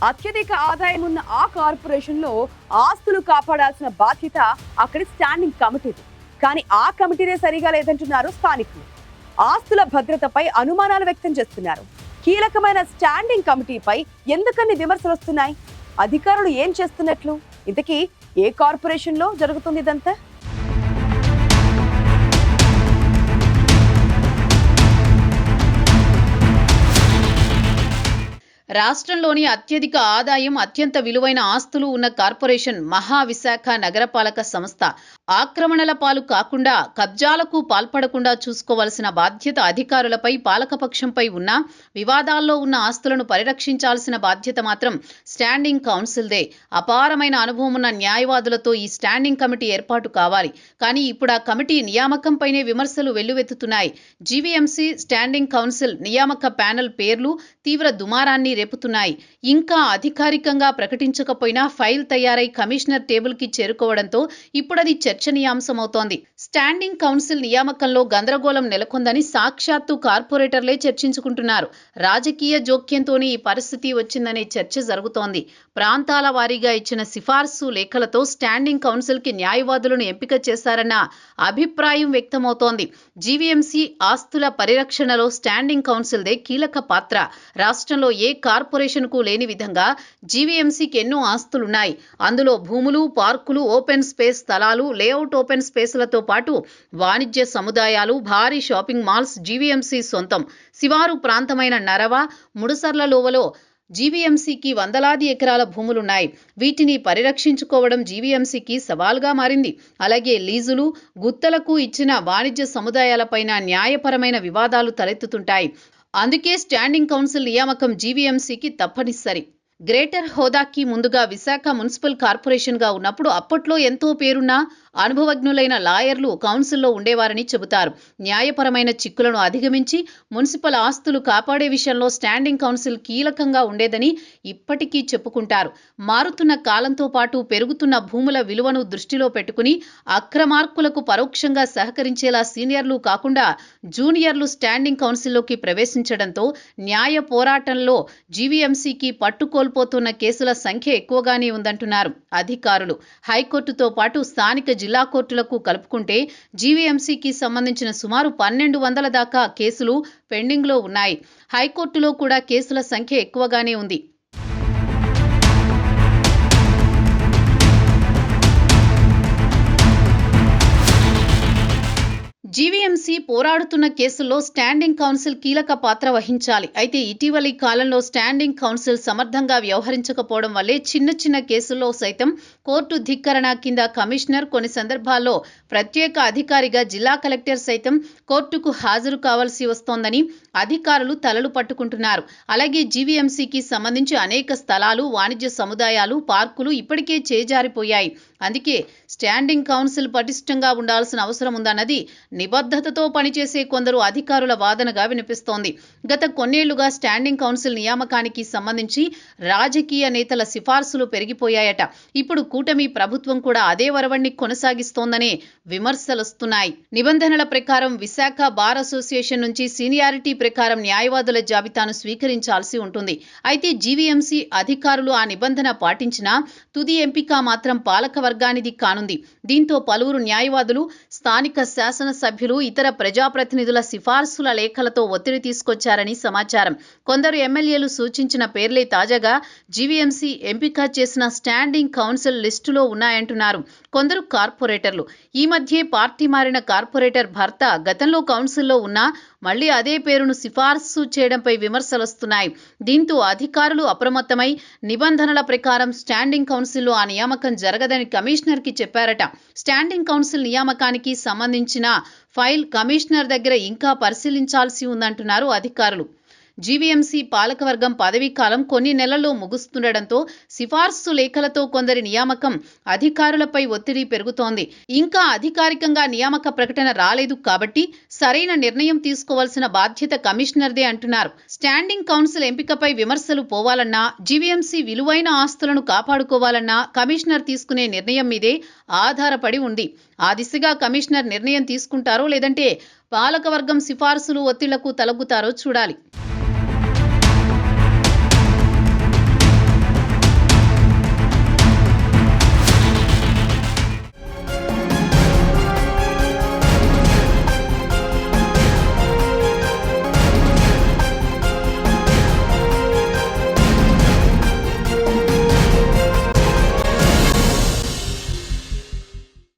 అత్యధిక ఆదాయం ఉన్న ఆ కార్పొరేషన్లో ఆస్తులు కాపాడాల్సిన బాధ్యత అక్కడి స్టాండింగ్ కమిటీది. కానీ ఆ కమిటీనే సరిగా లేదంటున్నారు స్థానికులు. ఆస్తుల భద్రతపై అనుమానాలు వ్యక్తం చేస్తున్నారు. కీలకమైన స్టాండింగ్ కమిటీపై ఎందుకన్ని విమర్శలు వస్తున్నాయి? అధికారులు ఏం చేస్తున్నట్లు? ఇంతకీ ఏ కార్పొరేషన్లో జరుగుతుంది ఇదంతా? రాష్ట్రంలోని అత్యధిక ఆదాయం, అత్యంత విలువైన ఆస్తులు ఉన్న కార్పొరేషన్ మహావిశాఖ నగరపాలక సంస్థ. ఆక్రమణల పాలు కాకుండా, కబ్జాలకు పాల్పడకుండా చూసుకోవాల్సిన బాధ్యత అధికారులపై, పాలకపక్షంపై ఉన్న వివాదాల్లో ఉన్న ఆస్తులను పరిరక్షించాల్సిన బాధ్యత మాత్రం స్టాండింగ్ కౌన్సిల్దే. అపారమైన అనుభవం ఉన్న న్యాయవాదులతో ఈ స్టాండింగ్ కమిటీ ఏర్పాటు కావాలి. కానీ ఇప్పుడు ఆ కమిటీ నియామకంపైనే విమర్శలు వెల్లువెత్తుతున్నాయి. జీవీఎంసీ స్టాండింగ్ కౌన్సిల్ నియామక ప్యానెల్ పేర్లు తీవ్ర దుమారాన్ని రేపుతున్నాయి. ఇంకా అధికారికంగా ప్రకటించకపోయినా ఫైల్ తయారై కమిషనర్ టేబుల్కి చేరుకోవడంతో ఇప్పుడది చర్చనీయాంశమవుతోంది. స్టాండింగ్ కౌన్సిల్ నియామకంలో గందరగోళం నెలకొందని సాక్షాత్తు కార్పొరేటర్లే చర్చించుకుంటున్నారు. రాజకీయ జోక్యంతోనే ఈ పరిస్థితి వచ్చిందనే చర్చ జరుగుతోంది. ప్రాంతాల వారీగా ఇచ్చిన సిఫార్సు లేఖలతో స్టాండింగ్ కౌన్సిల్కి న్యాయవాదులను ఎంపిక చేశారన్న అభిప్రాయం వ్యక్తమవుతోంది. జీవీఎంసీ ఆస్తుల పరిరక్షణలో స్టాండింగ్ కౌన్సిల్దే కీలక పాత్ర. రాష్ట్రంలో ఏ కార్పొరేషన్కు లేని విధంగా జీవీఎంసీకి ఎన్నో ఆస్తులున్నాయి. అందులో భూములు, పార్కులు, ఓపెన్ స్పేస్ స్థలాలు, లేఅవుట్ ఓపెన్ స్పేస్లతో పాటు వాణిజ్య సముదాయాలు, భారీ షాపింగ్ మాల్స్ జీవీఎంసీ సొంతం. శివారు ప్రాంతమైన నరవ, ముడసర్లలోవలో జీవీఎంసీకి వందలాది ఎకరాల భూములున్నాయి. వీటిని పరిరక్షించుకోవడం జీవీఎంసీకి సవాల్గా మారింది. అలాగే లీజులు, గుత్తలకు ఇచ్చిన వాణిజ్య సముదాయాలపైన న్యాయపరమైన వివాదాలు తలెత్తుతుంటాయి. అందుకే స్టాండింగ్ కౌన్సిల్ నియామకం జీవీఎంసీకి తప్పనిసరి. గ్రేటర్ హోదాకి ముందుగా విశాఖ మున్సిపల్ కార్పొరేషన్గా ఉన్నప్పుడు అప్పట్లో ఎంతో పేరున్న అనుభవజ్ఞులైన లాయర్లు కౌన్సిల్లో ఉండేవారని చెబుతారు. న్యాయపరమైన చిక్కులను అధిగమించి మున్సిపల్ ఆస్తులు కాపాడే విషయంలో స్టాండింగ్ కౌన్సిల్ కీలకంగా ఉండేదని ఇప్పటికీ చెప్పుకుంటారు. మారుతున్న కాలంతో పాటు పెరుగుతున్న భూముల విలువను దృష్టిలో పెట్టుకుని అక్రమార్కులకు పరోక్షంగా సహకరించేలా సీనియర్లు కాకుండా జూనియర్లు స్టాండింగ్ కౌన్సిల్లోకి ప్రవేశించడంతో న్యాయ పోరాటంలో జీవీఎంసీకి పట్టుకోల్పోతున్న కేసుల సంఖ్య ఎక్కువగానే ఉందంటున్నారు అధికారులు. హైకోర్టుతో పాటు స్థానిక జిల్లా కోర్టులకు కలుపుకుంటే జీవీఎంసీకి సంబంధించిన సుమారు 1200 దాకా కేసులు పెండింగ్లో ఉన్నాయి. హైకోర్టులో కూడా కేసుల సంఖ్య ఎక్కువగానే ఉంది. జీవీఎంసీ పోరాడుతున్న కేసుల్లో స్టాండింగ్ కౌన్సిల్ కీలక పాత్ర వహించాలి. అయితే ఇటీవలి కాలంలో స్టాండింగ్ కౌన్సిల్ సమర్థంగా వ్యవహరించకపోవడం వల్లే చిన్న చిన్న కేసుల్లో సైతం కోర్టు ధిక్కరణ కింద కమిషనర్, కొన్ని సందర్భాల్లో ప్రత్యేక అధికారిగా జిల్లా కలెక్టర్ సైతం కోర్టుకు హాజరు కావాల్సి వస్తోందని అధికారులు తలలు పట్టుకుంటున్నారు. అలాగే జీవీఎంసీకి సంబంధించి అనేక స్థలాలు, వాణిజ్య సముదాయాలు, పార్కులు ఇప్పటికే చేజారిపోయాయి. అందుకే స్టాండింగ్ కౌన్సిల్ పటిష్టంగా ఉండాల్సిన అవసరం ఉందన్నది నిబద్ధతతో పనిచేసే కొందరు అధికారుల వాదనగా వినిపిస్తోంది. గత కొన్నేళ్లుగా స్టాండింగ్ కౌన్సిల్ నియామకానికి సంబంధించి రాజకీయ నేతల సిఫార్సులు పెరిగిపోయాయట. ఇప్పుడు కూటమి ప్రభుత్వం కూడా అదే వరవణ్ణి కొనసాగిస్తోందనే విమర్శలొస్తున్నాయి. నిబంధనల ప్రకారం విశాఖ బార్ అసోసియేషన్ నుంచి సీనియారిటీ ప్రకారం న్యాయవాదుల జాబితాను స్వీకరించాల్సి ఉంటుంది. అయితే జీవీఎంసీ అధికారులు ఆ నిబంధన పాటించినా తుది ఎంపిక మాత్రం పాలక వర్గానిది కానుంది. దీంతో పలువురు న్యాయవాదులు, స్థానిక శాసనసభ్యులు, ఇతర ప్రజాప్రతినిధుల సిఫార్సుల లేఖలతో ఒత్తిడి తీసుకొచ్చారని సమాచారం. కొందరు ఎమ్మెల్యేలు సూచించిన పేర్లే తాజాగా జీవీఎంసీ ఎంపిక చేసిన స్టాండింగ్ కౌన్సిల్ లిస్టులో ఉన్నాయంటున్నారు కొందరు కార్పొరేటర్లు. ఈ మధ్యే పార్టీ మారిన కార్పొరేటర్ భర్త గతంలో కౌన్సిల్లో ఉన్నా మళ్లీ అదే పేరును సిఫార్సు చేయడంపై విమర్శలొస్తున్నాయి. దీంతో అధికారులు అప్రమత్తమై నిబంధనల ప్రకారం స్టాండింగ్ కౌన్సిల్లో ఆ నియామకం జరగదని కమిషనర్కి చెప్పారట. స్టాండింగ్ కౌన్సిల్ నియామకానికి సంబంధించిన ఫైల్ కమిషనర్ దగ్గర ఇంకా పరిశీలించాల్సి ఉందంటున్నారు అధికారులు. జీవీఎంసీ పాలకవర్గం పదవీ కాలం కొన్ని నెలల్లో ముగుస్తుండటంతో సిఫార్సు లేఖలతో కొందరి నియామకం అధికారులపై ఒత్తిడి పెరుగుతోంది. ఇంకా అధికారికంగా నియామక ప్రకటన రాలేదు కాబట్టి సరైన నిర్ణయం తీసుకోవాల్సిన బాధ్యత కమిషనర్దే అంటున్నారు. స్టాండింగ్ కౌన్సిల్ ఎంపికపై విమర్శలు పోవాలన్నా, జీవీఎంసీ విలువైన ఆస్తులను కాపాడుకోవాలన్నా కమిషనర్ తీసుకునే నిర్ణయం మీదే ఆధారపడి ఉంది. ఆ దిశగా కమిషనర్ నిర్ణయం తీసుకుంటారో లేదంటే పాలకవర్గం సిఫార్సులు ఒత్తిళ్లకు తలొగ్గుతారో చూడాలి.